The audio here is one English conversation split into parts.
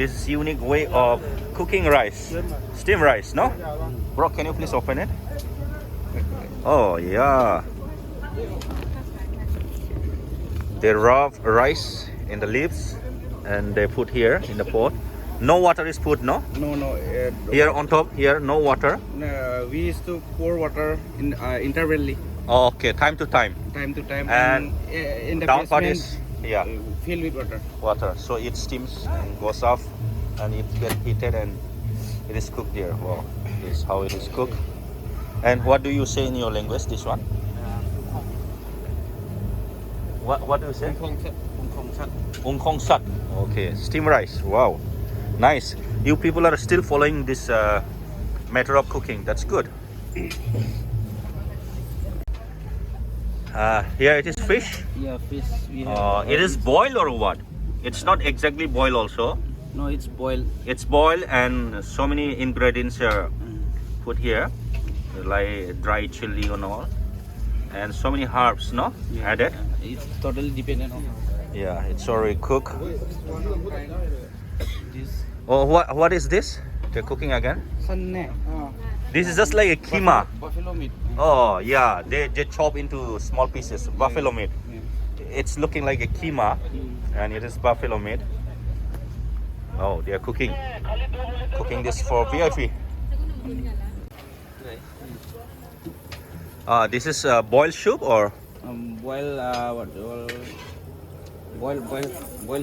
this is unique way of cooking rice. Steam rice, no? Bro, can you please open it? Oh, yeah. They rub rice in the leaves and they put here in the pot. No water is put, no? No. Here on top, here, no water. We used to pour water in intervally, Okay, time to time. time to time, And in the down part basement, is, yeah, filled with water. water. So it steams and goes off and it gets heated and it is cooked there. Wow, this is how it is cooked. And what do you say in your language, this one? What do you say? Ungkong sat. Okay, steam rice. Wow, nice. You people are still following this method of cooking. That's good. Here it is fish. Yeah, fish. We have It is boiled or what? It's not exactly boiled also. No, it's boiled. It's boiled and so many ingredients are put here, like dry chili and all, and so many herbs, no? Added. It's totally dependent on Yeah, it's already cooked. this. Oh, what is this? They're cooking again. Sanne. This is just like a keema. Buffalo meat. Oh yeah, they chop into small pieces. Buffalo meat. Yeah. It's looking like a keema, and it is buffalo meat. Oh, they are cooking this for VIP. This is boiled soup or Boil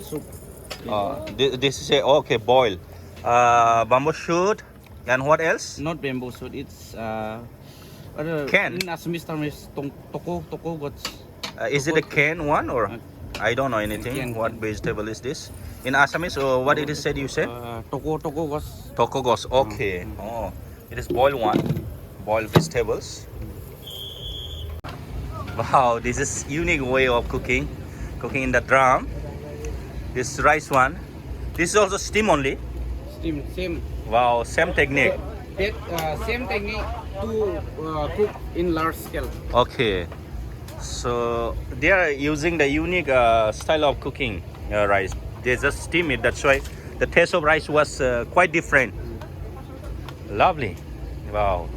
soup. this is okay, boil. Bamboo shoot and what else? Not bamboo soup. It's Can. In Assamese term is toko gots. Is it a can one or? I don't know anything. Can. What vegetable is this? In Assamese, or what it is said you said? Toko gots. Tokogos. Okay. Oh, it is boiled one. Boiled vegetables. Wow, this is unique way of cooking. Cooking in the drum. This rice one. This is also steam only. Steam same. Wow, same technique. Same technique to cook in large scale. Okay. So they are using the unique style of cooking rice. They just steam it. That's why the taste of rice was quite different. Lovely. Wow.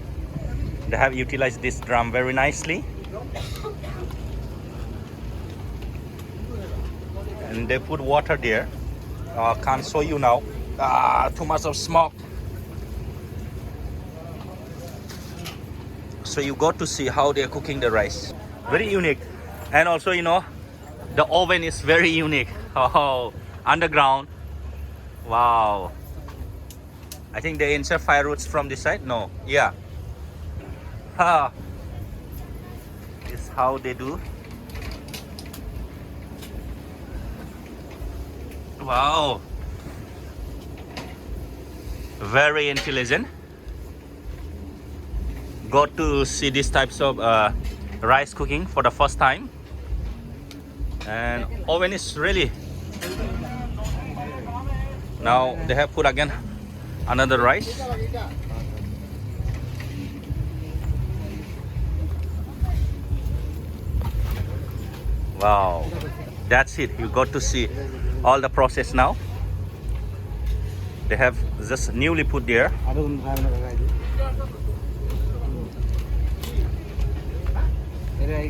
They have utilized this drum very nicely. And they put water there. Can't show you now. Too much of smoke. So you got to see how they are cooking the rice. Very unique. And also, you know, the oven is very unique. Oh, underground. Wow. I think they insert firewoods from this side. No. Yeah. This is how they do. Wow. Very intelligent. Got to see these types of rice cooking for the first time. And oven is really. Now they have put again another rice. Wow. That's it. You got to see all the process now. They have just newly put there.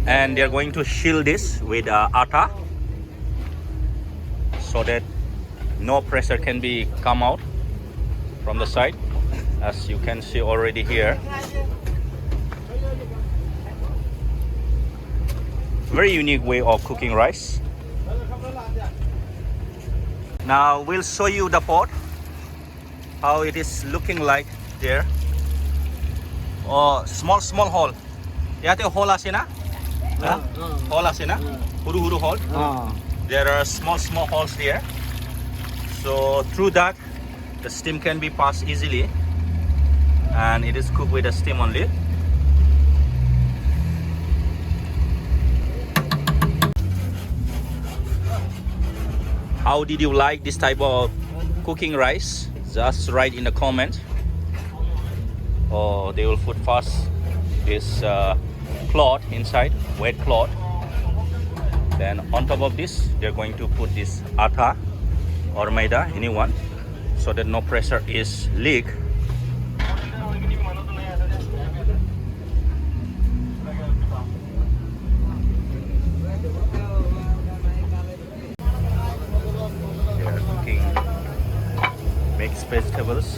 And they're going to shield this with atta so that no pressure can be come out from the side, as you can see already here. Very unique way of cooking rice. Now we'll show you the pot, how it is looking like there. Oh, small hole. Yate hole ase na? Hole ase na? Huru hole. There are small holes there. So through that, the steam can be passed easily, and it is cooked with the steam only. How did you like this type of cooking rice? Just write in the comment. Oh, they will put first this cloth inside, wet cloth. Then on top of this, they're going to put this atta or maida, anyone. so that no pressure is leak. They are cooking mixed vegetables.